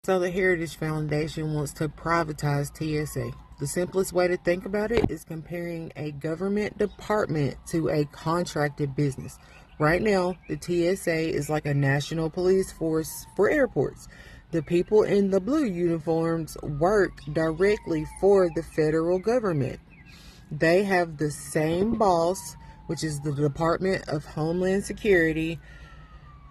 So the Heritage Foundation wants to privatize TSA. The simplest way to think about it is comparing a government department to a contracted business. Right now, the TSA is like a national police force for airports. The people in the blue uniforms work directly for the federal government. They have the same boss, which is the Department of Homeland Security.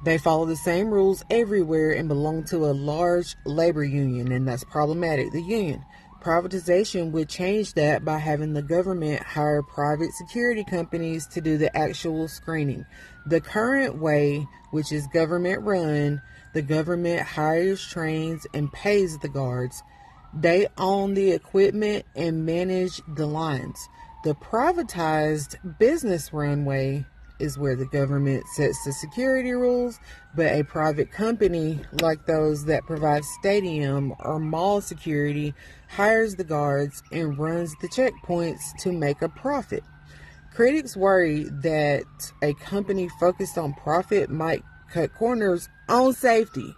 They follow the same rules everywhere and belong to a large labor union, and that's problematic. The union. Privatization would change that by having the government hire private security companies to do the actual screening. The current way, which is government run, the government hires, trains, and pays the guards. They own the equipment and manage the lines. The privatized business runway is where the government sets the security rules, but a private company like those that provide stadium or mall security hires the guards and runs the checkpoints to make a profit. Critics worry that a company focused on profit might cut corners on safety,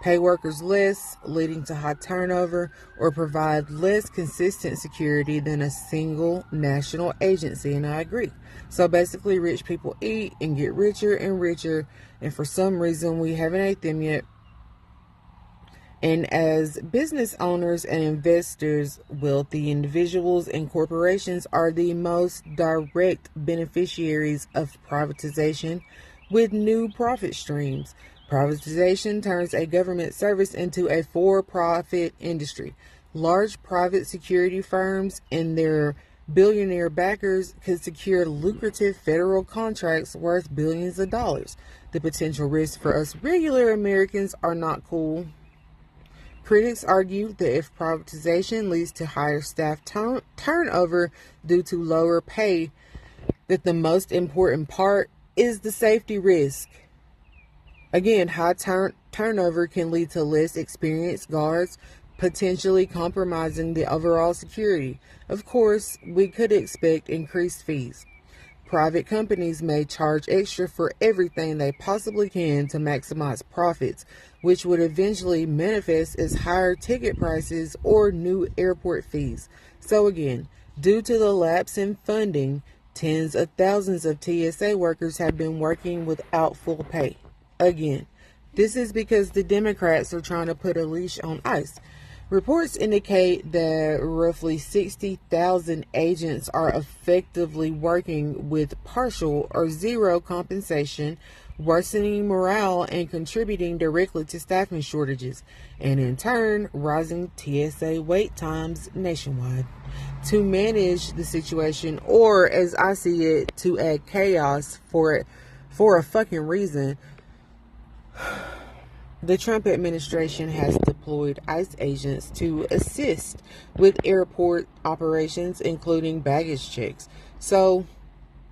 pay workers less, leading to high turnover, or provide less consistent security than a single national agency, and I agree. So basically, rich people eat and get richer and richer, and for some reason, we haven't ate them yet. And as business owners and investors, wealthy individuals and corporations are the most direct beneficiaries of privatization with new profit streams. Privatization turns a government service into a for-profit industry. Large private security firms and their billionaire backers could secure lucrative federal contracts worth billions of dollars. The potential risks for us regular Americans are not cool. Critics argue that if privatization leads to higher staff turnover due to lower pay, that the most important part is the safety risk. Again, high turnover can lead to less experienced guards, potentially compromising the overall security. Of course, we could expect increased fees. Private companies may charge extra for everything they possibly can to maximize profits, which would eventually manifest as higher ticket prices or new airport fees. So again, due to the lapse in funding, tens of thousands of TSA workers have been working without full pay. Again, this is because the Democrats are trying to put a leash on ICE. Reports indicate that roughly 60,000 agents are effectively working with partial or zero compensation, worsening morale and contributing directly to staffing shortages, and in turn, rising TSA wait times nationwide. To manage the situation, or as I see it, to add chaos for a fucking reason, the Trump administration has deployed ICE agents to assist with airport operations, including baggage checks. So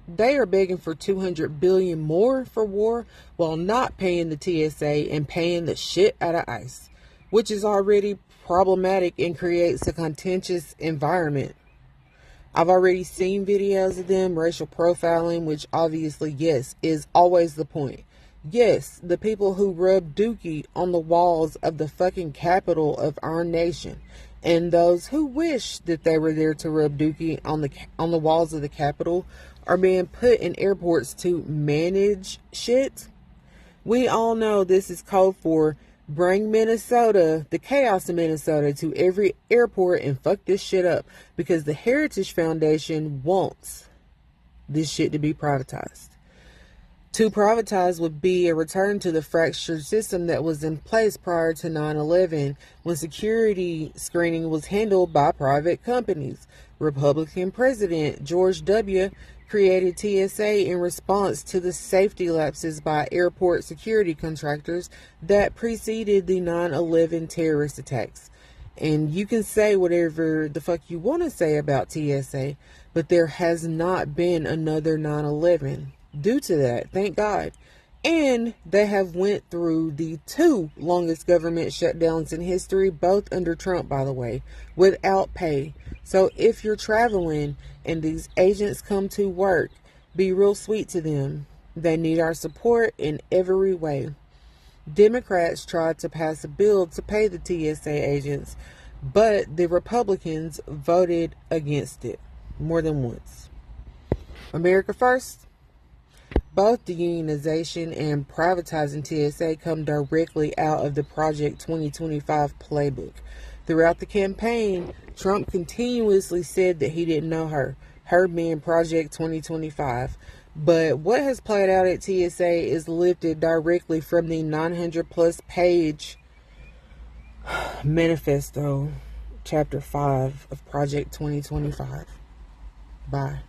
they are begging for $200 billion more for war while not paying the TSA and paying the shit out of ICE, which is already problematic and creates a contentious environment. I've already seen videos of them racial profiling, which obviously, yes, is always the point. Yes, the people who rub dookie on the walls of the fucking capital of our nation, and those who wish that they were there to rub dookie on the walls of the Capitol are being put in airports to manage shit. We all know this is code for bring Minnesota, the chaos in Minnesota, to every airport and fuck this shit up, because the Heritage Foundation wants this shit to be privatized. To privatize would be a return to the fractured system that was in place prior to 9/11, when security screening was handled by private companies. Republican President George W. created TSA in response to the safety lapses by airport security contractors that preceded the 9/11 terrorist attacks. And you can say whatever the fuck you want to say about TSA, but there has not been another 9/11. Due to that, thank God. And they have went through the 2 longest government shutdowns in history, both under Trump, by the way, without pay. So if you're traveling and these agents come to work, be real sweet to them. They need our support in every way. Democrats tried to pass a bill to pay the TSA agents, but the Republicans voted against it more than once. America First. Both the unionization and privatizing TSA come directly out of the Project 2025 playbook. Throughout the campaign, Trump continuously said that he didn't know her being Project 2025. But what has played out at TSA is lifted directly from the 900 plus page manifesto, chapter 5 of Project 2025. Bye.